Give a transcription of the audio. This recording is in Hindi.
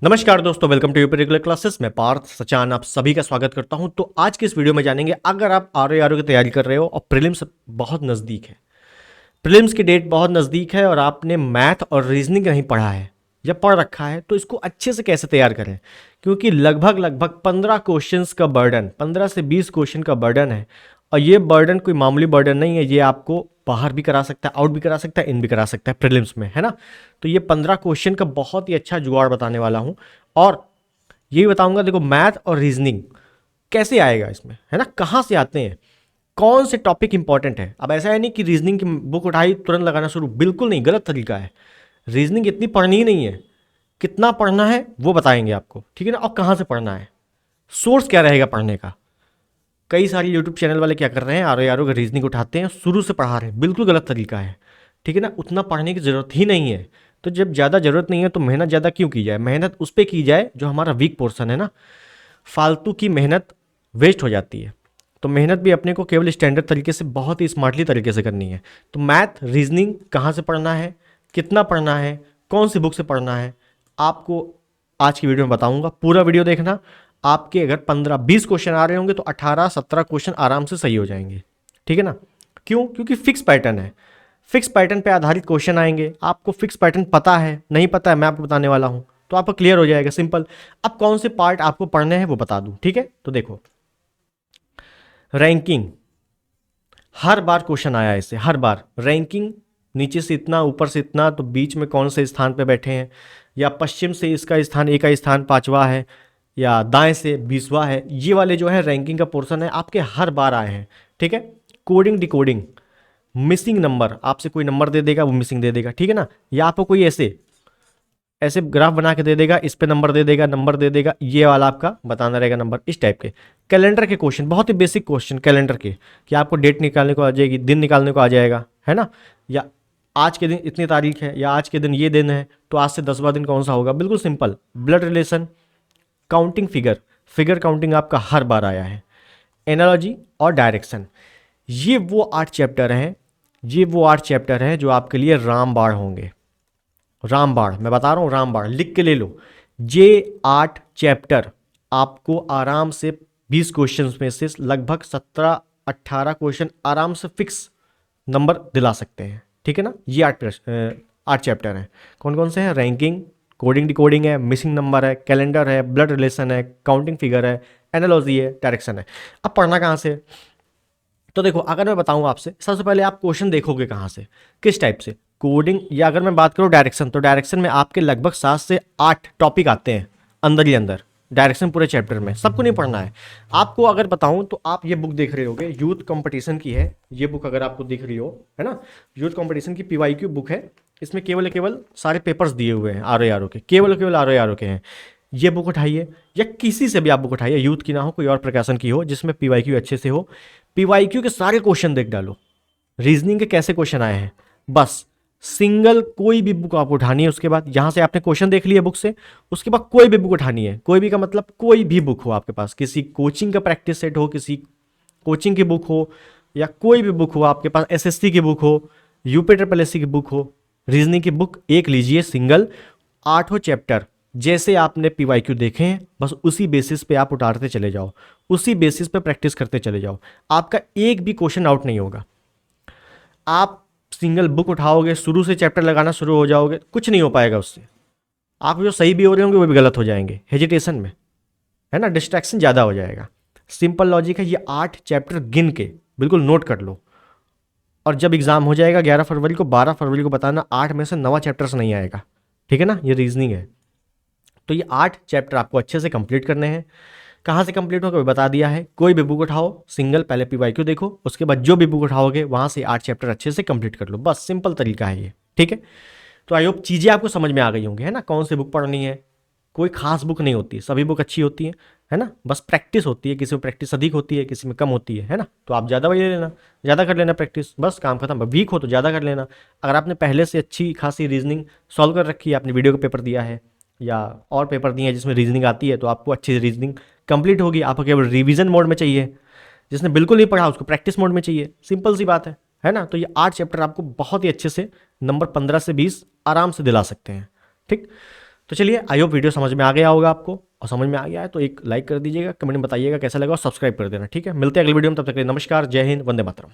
नमस्कार दोस्तों, welcome to UP regular classes. मैं पार्थ सचान आप सभी का स्वागत करता हूं। तो आज के इस वीडियो में जानेंगे, अगर आप आर की तैयारी कर रहे हो और प्रीलिम्स बहुत नज़दीक है, प्रीलिम्स की डेट बहुत नज़दीक है और आपने मैथ और रीजनिंग नहीं पढ़ा है या पढ़ रखा है, तो इसको अच्छे से कैसे तैयार करें। क्योंकि लगभग 15 क्वेश्चंस का बर्डन, 15 से 20 क्वेश्चन का बर्डन है। और ये बर्डन कोई मामूली बर्डन नहीं है, ये आपको बाहर भी करा सकता है, आउट भी करा सकता है, इन भी करा सकता है प्रीलिम्स में, है ना। तो ये 15 क्वेश्चन का बहुत ही अच्छा जुगाड़ बताने वाला हूँ। और ये बताऊंगा, देखो मैथ और रीजनिंग कैसे आएगा इसमें, है ना, कहाँ से आते हैं, कौन से टॉपिक इंपॉर्टेंट है। अब ऐसा है नहीं कि रीजनिंग की बुक उठाई तुरंत लगाना शुरू, बिल्कुल नहीं, गलत तरीका है। रीजनिंग इतनी पढ़नी ही नहीं है, कितना पढ़ना है वो बताएंगे आपको, ठीक है ना, और कहाँ से पढ़ना है, सोर्स क्या रहेगा पढ़ने का। कई सारे यूट्यूब चैनल वाले क्या कर रहे हैं, आर का रीजनिंग उठाते हैं, शुरू से पढ़ा रहे हैं, बिल्कुल गलत तरीका है, ठीक है ना। उतना पढ़ने की ज़रूरत ही नहीं है। तो जब ज़्यादा ज़रूरत नहीं है तो मेहनत ज़्यादा क्यों की जाए, मेहनत उस पर की जाए जो हमारा वीक पोर्सन है ना। फालतू की मेहनत वेस्ट हो जाती है। तो मेहनत भी अपने को केवल स्टैंडर्ड तरीके से, बहुत ही स्मार्टली तरीके से करनी है। तो मैथ रीजनिंग कहाँ से पढ़ना है, कितना पढ़ना है, कौन सी बुक से पढ़ना है, आपको आज की वीडियो में बताऊंगा। पूरा वीडियो देखना। आपके अगर 15-20 क्वेश्चन आ रहे होंगे तो 18-17 क्वेश्चन आराम से सही हो जाएंगे, ठीक है ना। क्यों? क्योंकि फिक्स पैटर्न है, फिक्स पैटर्न पे आधारित क्वेश्चन आएंगे। आपको फिक्स पैटर्न पता है, नहीं पता है, मैं आपको बताने वाला हूँ, तो आपको क्लियर हो जाएगा, सिंपल। अब कौन से पार्ट आपको पढ़ने हैं वो बता दूं, ठीक है। तो देखो, रैंकिंग, हर बार क्वेश्चन आया है इससे, हर बार रैंकिंग, नीचे से इतना ऊपर से इतना, तो बीच में कौन से स्थान पे बैठे हैं, या पश्चिम से इसका स्थान, ए का स्थान 5वां है, या दाएं से 20वां है। ये वाले जो है रैंकिंग का पोर्शन है, आपके हर बार आए हैं, ठीक है। कोडिंग डिकोडिंग, मिसिंग नंबर, आपसे कोई नंबर दे देगा, वो मिसिंग दे देगा, ठीक है ना। या आपको कोई ऐसे ऐसे ग्राफ बना के दे देगा, इस पे नंबर दे देगा, नंबर दे देगा, ये वाला आपका बताना रहेगा नंबर, इस टाइप के। कैलेंडर के क्वेश्चन, बहुत ही बेसिक क्वेश्चन कैलेंडर के, कि आपको डेट निकालने को आ जाएगी, दिन निकालने को आ जाएगा, है ना। या आज के दिन इतनी तारीख है, या आज के दिन ये दिन है, तो आज से 10वां दिन कौन सा होगा, बिल्कुल simple. Blood relation, counting figure, figure counting आपका हर बार आया है। एनालॉजी और डायरेक्शन, ये वो 8 चैप्टर हैं, ये वो 8 चैप्टर हैं जो आपके लिए रामबाण होंगे। रामबाण, मैं बता रहा हूँ, रामबाण लिख के ले लो। ये 8 चैप्टर आपको आराम से 20 क्वेश्चन में से लगभग 17-18 क्वेश्चन आराम से फिक्स नंबर दिला सकते हैं, ठीक है ना। ये 8 चैप्टर हैं। कौन कौन से हैं? रैंकिंग, कोडिंग डिकोडिंग है, मिसिंग नंबर है, कैलेंडर है, ब्लड रिलेशन है, काउंटिंग फिगर है, एनालॉजी है, डायरेक्शन है। अब पढ़ना कहाँ से? तो देखो, अगर मैं बताऊँ आपसे, सबसे पहले आप क्वेश्चन देखोगे कहाँ से, किस टाइप से, कोडिंग, या अगर मैं बात करूँ डायरेक्शन, तो डायरेक्शन में आपके लगभग 7 से 8 टॉपिक आते हैं अंदर ही अंदर। डायरेक्शन पूरे चैप्टर में सबको नहीं पढ़ना है। आपको अगर बताऊं तो आप ये बुक देख रहे होगे, यूथ कंपटीशन की है ये बुक, अगर आपको दिख रही हो, है ना, यूथ कंपटीशन की PYQ बुक है। इसमें केवल सारे पेपर्स दिए हुए हैं आर के, केवल आर के हैं। ये बुक उठाइए, या किसी से भी आप बुक उठाइए, यूथ की ना हो, कोई और प्रकाशन की हो जिसमें PYQ अच्छे से हो। PYQ के सारे क्वेश्चन देख डालो, रीजनिंग के कैसे क्वेश्चन आए हैं, बस सिंगल कोई भी बुक आपको उठानी है। उसके बाद यहाँ से आपने क्वेश्चन देख लिया बुक से, उसके बाद कोई भी बुक उठानी है। कोई भी का मतलब कोई भी बुक हो आपके पास, किसी कोचिंग का प्रैक्टिस सेट हो, किसी कोचिंग की बुक हो, या कोई भी बुक हो आपके पास, SSC की बुक हो, UPSSC की बुक हो, रीजनिंग की बुक एक लीजिए सिंगल, 8 चैप्टर जैसे आपने PYQ देखे हैं, बस उसी बेसिस पे आप उतारते चले जाओ, उसी बेसिस पे प्रैक्टिस करते चले जाओ। आपका एक भी क्वेश्चन आउट नहीं होगा। आप सिंगल बुक उठाओगे, शुरू से चैप्टर लगाना शुरू हो जाओगे, कुछ नहीं हो पाएगा उससे। आप जो सही भी हो रहे होंगे वो भी गलत हो जाएंगे, हेजिटेशन में, है ना, डिस्ट्रैक्शन ज़्यादा हो जाएगा। सिंपल लॉजिक है, ये 8 चैप्टर गिन के बिल्कुल नोट कर लो। और जब एग्जाम हो जाएगा 11 फरवरी को, 12 फरवरी को बताना, 8 में से 9 चैप्टर्स नहीं आएगा, ठीक है ना। ये रीजनिंग है। तो ये 8 चैप्टर आपको अच्छे से कंप्लीट करने हैं। कहाँ से कंप्लीट होगा बता दिया है। कोई भी बुक उठाओ सिंगल, पहले PYQ देखो, उसके बाद जो भी बुक उठाओगे वहाँ से 8 चैप्टर अच्छे से कंप्लीट कर लो, बस सिंपल तरीका है ये, ठीक है। तो आई होप चीज़ें आपको समझ में आ गई होंगी, है ना, कौन सी बुक पढ़नी है। कोई खास बुक नहीं होती, सभी बुक अच्छी होती है ना, बस प्रैक्टिस होती है, किसी में प्रैक्टिस अधिक होती है, किसी में कम होती है ना। तो आप ज़्यादा वही ले लेना, ज़्यादा कर लेना प्रैक्टिस, बस काम खत्म। वीक हो तो ज़्यादा कर लेना। अगर आपने पहले से अच्छी खासी रीजनिंग सॉल्व कर रखी है, आपने वीडियो का पेपर दिया है या और पेपर दिए हैं जिसमें रीजनिंग आती है, तो आपको अच्छी रीजनिंग कंप्लीट होगी। आपको केवल रिवीजन मोड में चाहिए, जिसने बिल्कुल नहीं पढ़ा उसको प्रैक्टिस मोड में चाहिए, सिंपल सी बात है ना। तो ये 8 चैप्टर आपको बहुत ही अच्छे से नंबर 15 से 20 आराम से दिला सकते हैं, ठीक। तो चलिए, आई होप वीडियो समझ में आ गया होगा आपको, और समझ में आ गया है तो एक लाइक कर दीजिएगा, कमेंट में बताइएगा कैसा लगा, और सब्सक्राइब कर देना, ठीक है। मिलते हैं अगली वीडियो में, तब तक के लिए नमस्कार, जय हिंद, वंदे मातरम।